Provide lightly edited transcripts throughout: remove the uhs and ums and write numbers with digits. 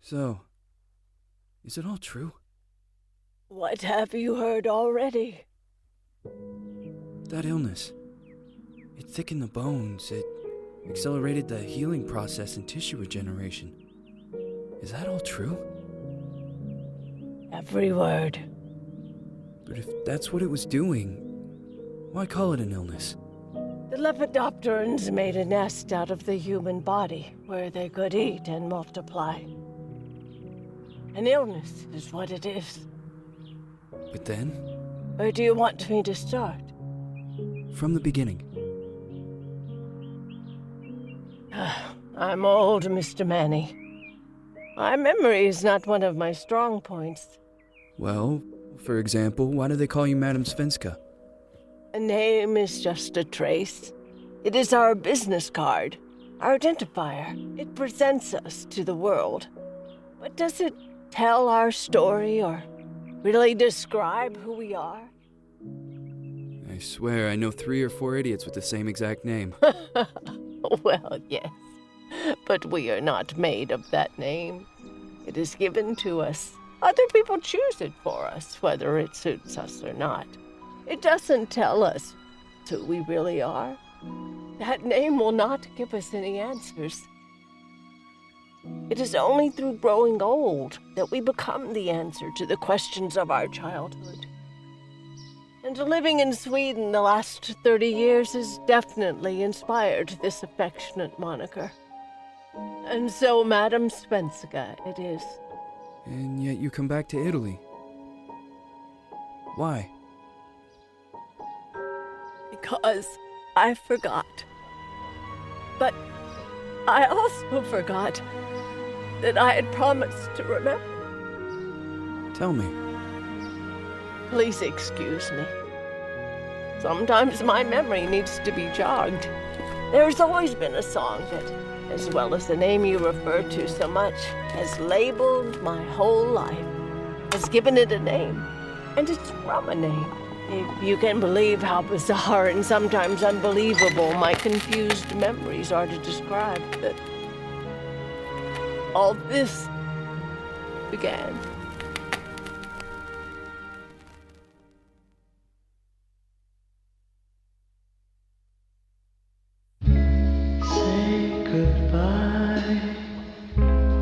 So, is it all true? What have you heard already? That illness. It thickened the bones. It accelerated the healing process and tissue regeneration. Is that all true? Every word. But if that's what it was doing, why call it an illness? The Lepidopterans made a nest out of the human body where they could eat and multiply. An illness is what it is. But then, Where do you want me to start? from the beginning. I'm old, Mr. Manny. My memory is not one of my strong points. Well, for example, why do they call you Madame Svenska? A name is just a trace. It is our business card, our identifier. It presents us to the world. But does it tell our story or really describe who we are? I swear I know 3 or 4 idiots with the same exact name. Well, yes. But we are not made of that name. It is given to us. Other people choose it for us, whether it suits us or not. It doesn't tell us who we really are. That name will not give us any answers. It is only through growing old that we become the answer to the questions of our childhood. And living in Sweden the last 30 years has definitely inspired this affectionate moniker. And so, Madam Svenska, it is. And yet you come back to Italy. Why? Because I forgot. But I also forgot that I had promised to remember. Tell me. Please excuse me. Sometimes my memory needs to be jogged. There's always been a song that, as well as the name you refer to so much, has labeled my whole life, has given it a name, and it's from a name. If you can believe how bizarre and sometimes unbelievable my confused memories are to describe that all this began. Say goodbye,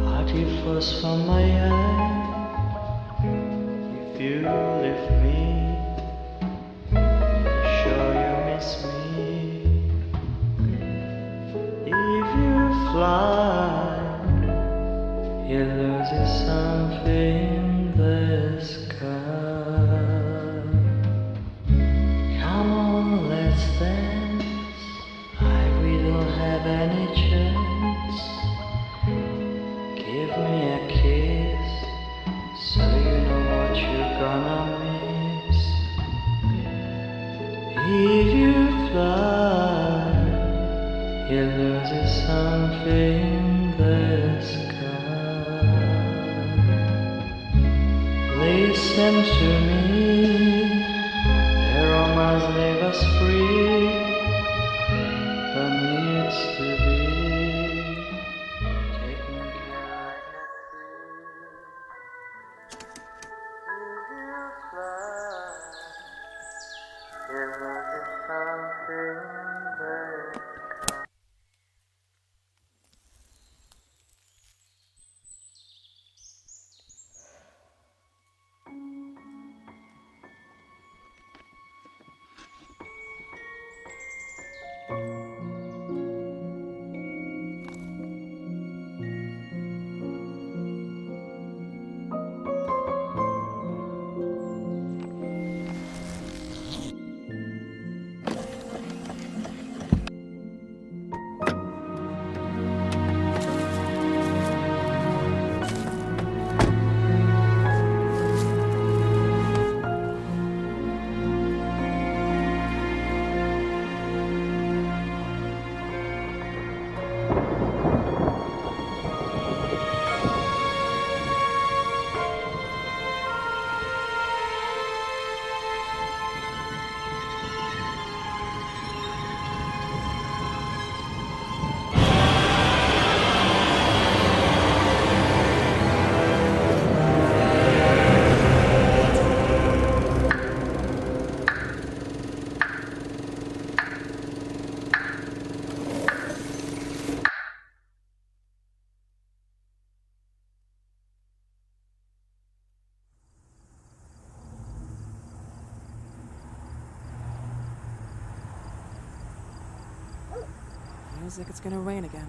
party flows from my eye. If you leave me, sure you miss me. If you fly, you lose something in the sky. Come on, let's dance. We don't have any chance. Give me a kiss, so you know what you're gonna miss. If you fly, you lose something in the sky. Listen to me, the romance leave us free. Needs to be taken care of. Feels like it's gonna rain again.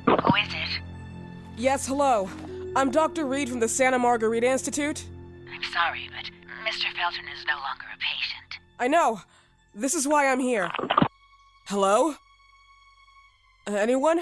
Who is it? Yes, hello. I'm Dr. Reed from the Santa Margarita Institute. I'm sorry, but Mr. Felton is no longer a patient. I know. This is why I'm here. Hello? Anyone?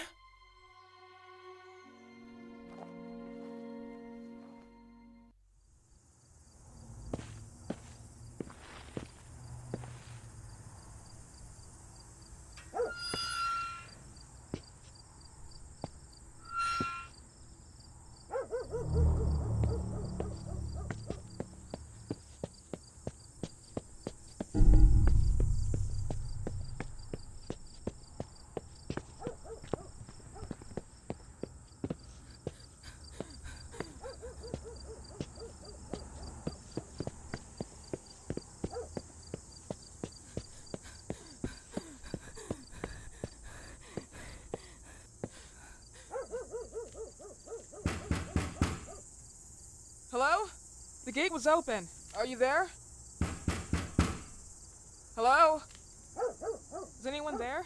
Hello? The gate was open. Are you there? Hello? Is anyone there?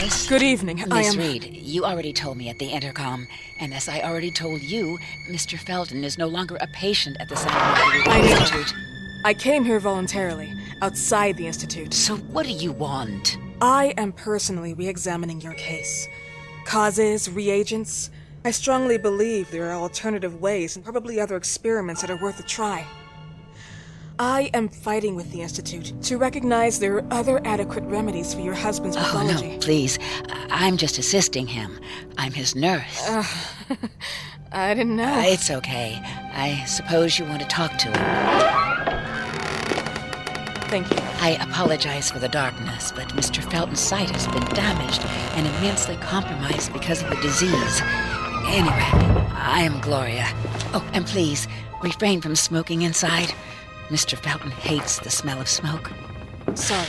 Miss? Good evening. I Miss am... Reed, you already told me at the intercom, and as I already told you, Mr. Felton is no longer a patient at the Santa Margarita I know. Institute. I came here voluntarily, outside the Institute. So what do you want? I am personally re-examining your case. Causes, reagents. I strongly believe there are alternative ways and probably other experiments that are worth a try. I am fighting with the Institute to recognize there are other adequate remedies for your husband's pathology. Oh, no, please. I'm just assisting him. I'm his nurse. I didn't know. It's okay. I suppose you want to talk to him. Thank you. I apologize for the darkness, but Mr. Felton's sight has been damaged and immensely compromised because of the disease. Anyway, I am Gloria. Oh, and please, refrain from smoking inside. Mr. Felton hates the smell of smoke. Sorry.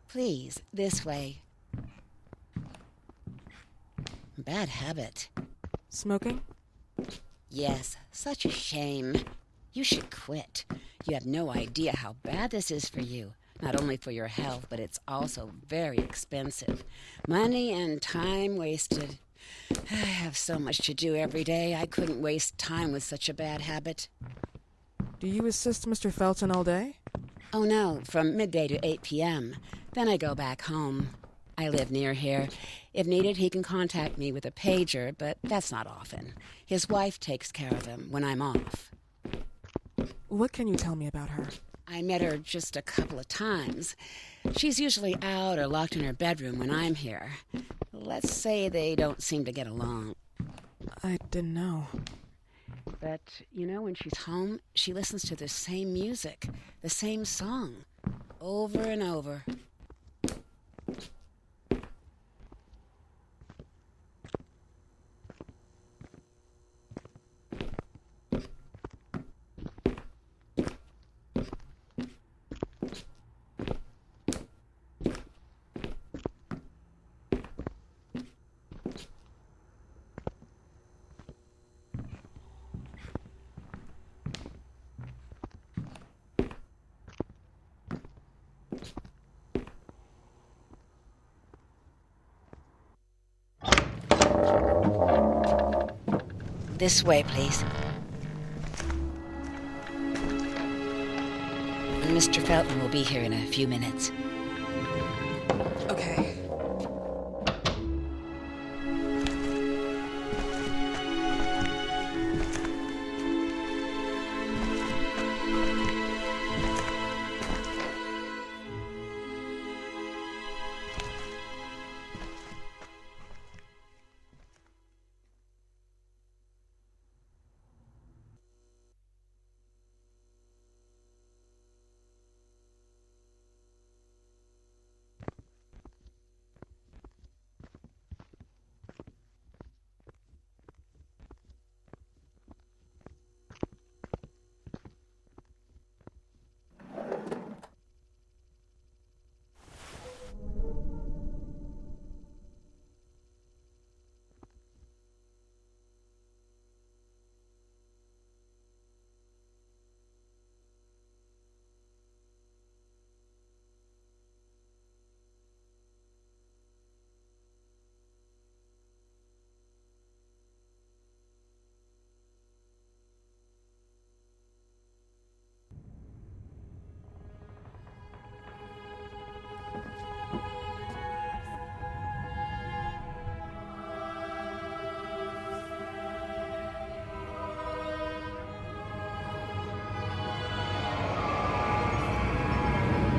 Please, this way. Bad habit. Smoking? Yes, such a shame. You should quit. You have no idea how bad this is for you. Not only for your health, but it's also very expensive. Money and time wasted. I have so much to do every day. I couldn't waste time with such a bad habit. Do you assist Mr. Felton all day? Oh no, from midday to 8 p.m. Then I go back home. I live near here. If needed, he can contact me with a pager, but that's not often. His wife takes care of him when I'm off. What can you tell me about her? I met her just a couple of times. She's usually out or locked in her bedroom when I'm here. Let's say they don't seem to get along. I didn't know. But, you know, when she's home, she listens to the same music, the same song, over and over. This way, please. Mr. Felton will be here in a few minutes. Okay.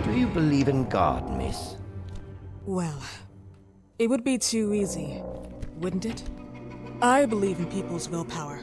Do you believe in God, miss? Well, it would be too easy, wouldn't it? I believe in people's willpower.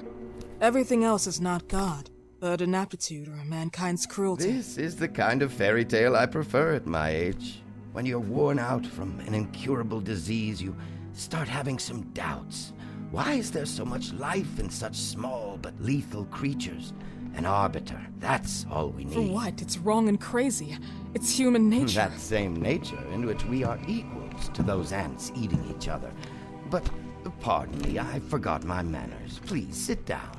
Everything else is not God, but an aptitude or mankind's cruelty. This is the kind of fairy tale I prefer at my age. When you're worn out from an incurable disease, you start having some doubts. Why is there so much life in such small but lethal creatures? An arbiter, that's all we need. For what? It's wrong and crazy. It's human nature. That same nature in which we are equals to those ants eating each other. But, pardon me, I forgot my manners. Please, sit down.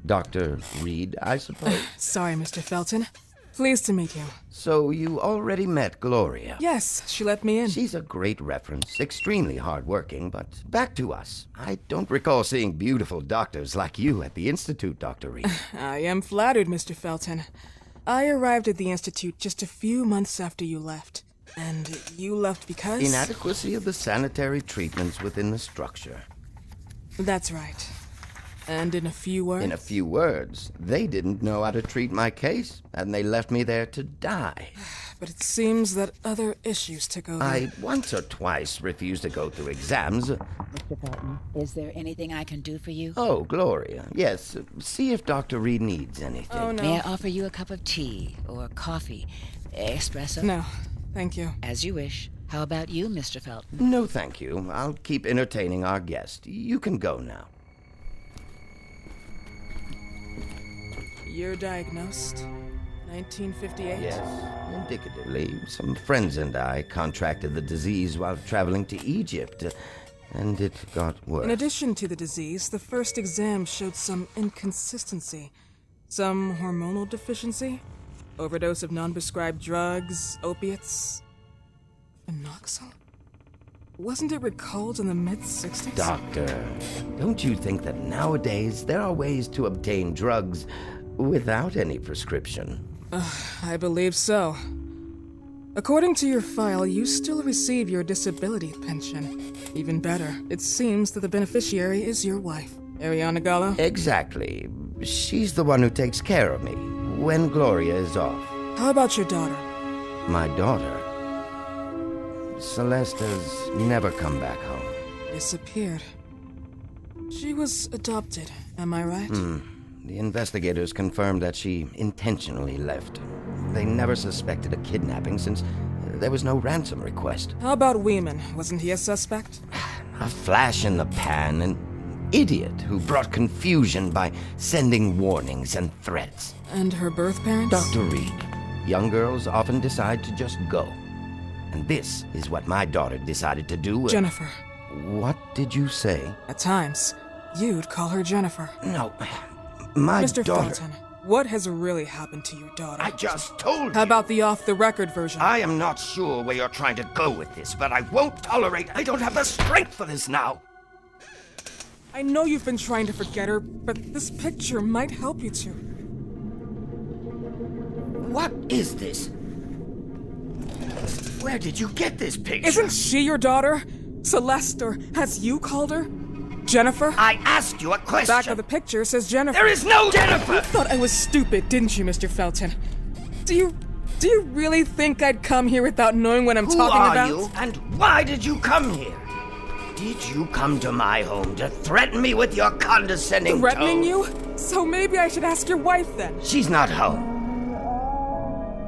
Dr. Reed, I suppose? Sorry, Mr. Felton. Pleased to meet you. So you already met Gloria? Yes, she let me in. She's a great reference, extremely hardworking, but back to us. I don't recall seeing beautiful doctors like you at the Institute, Dr. Reed. I am flattered, Mr. Felton. I arrived at the Institute just a few months after you left. And you left because? Inadequacy of the sanitary treatments within the structure. That's right. And in a few words? In a few words, they didn't know how to treat my case, and they left me there to die. But it seems that other issues took over. I once or twice refused to go through exams. Mr. Felton, is there anything I can do for you? Oh, Gloria, yes. See if Dr. Reed needs anything. Oh, no. May I offer you a cup of tea or coffee? Espresso? No, thank you. As you wish. How about you, Mr. Felton? No, thank you. I'll keep entertaining our guest. You can go now. You're diagnosed. 1958? Yes, indicatively. Some friends and I contracted the disease while traveling to Egypt, and it got worse. In addition to the disease, the first exam showed some inconsistency. Some hormonal deficiency, overdose of non-prescribed drugs, opiates, phenoxyl? Wasn't it recalled in the mid-60s? Doctor, don't you think that nowadays there are ways to obtain drugs without any prescription? I believe so. According to your file, you still receive your disability pension. Even better, it seems that the beneficiary is your wife, Ariana Gallo. Exactly. She's the one who takes care of me when Gloria is off. How about your daughter? My daughter? Celeste has never come back home. Disappeared. She was adopted, am I right? The investigators confirmed that she intentionally left. They never suspected a kidnapping since there was no ransom request. How about Weeman? Wasn't he a suspect? A flash in the pan, an idiot who brought confusion by sending warnings and threats. And her birth parents? Dr. Reed, young girls often decide to just go. And this is what my daughter decided to do. Jennifer. What did you say? At times, you'd call her Jennifer. No, my Mr. daughter... Felton, what has really happened to your daughter? I just told you. How about the off-the-record version? I am not sure where you're trying to go with this, but I won't tolerate... I don't have the strength for this now. I know you've been trying to forget her, but this picture might help you to. What is this? Where did you get this picture? Isn't she your daughter? Celeste, or as you called her? Jennifer? I asked you a question. Back of the picture says Jennifer. There is no Jennifer! You thought I was stupid, didn't you, Mr. Felton? Do you really think I'd come here without knowing what I'm talking about? Who are you, and why did you come here? Did you come to my home to threaten me with your condescending Threatening tone? you? So maybe I should ask your wife then. She's not home.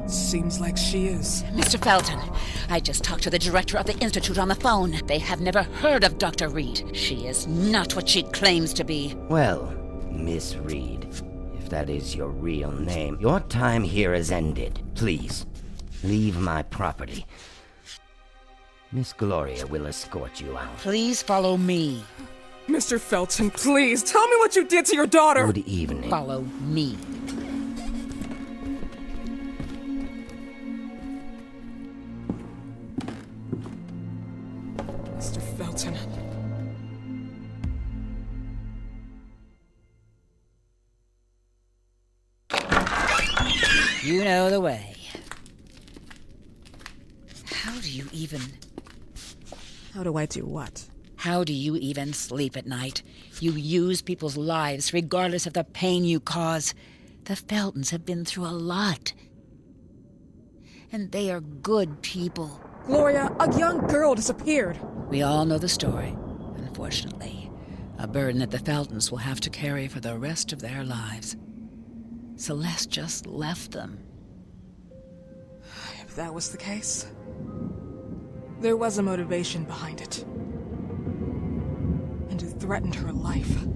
Seems like she is. Mr. Felton, I just talked to the director of the Institute on the phone. They have never heard of Dr. Reed. She is not what she claims to be. Well, Miss Reed, if that is your real name, your time here has ended. Please, leave my property. Miss Gloria will escort you out. Please follow me. Mr. Felton, please, tell me what you did to your daughter! Good evening. Follow me. Mr. Felton. You know the way. How do you even... How do I do what? How do you even sleep at night? You use people's lives regardless of the pain you cause. The Feltons have been through a lot. And they are good people. Gloria, a young girl disappeared. We all know the story, unfortunately. A burden that the Feltons will have to carry for the rest of their lives. Celeste just left them. If that was the case, There was a motivation behind it. And it threatened her life.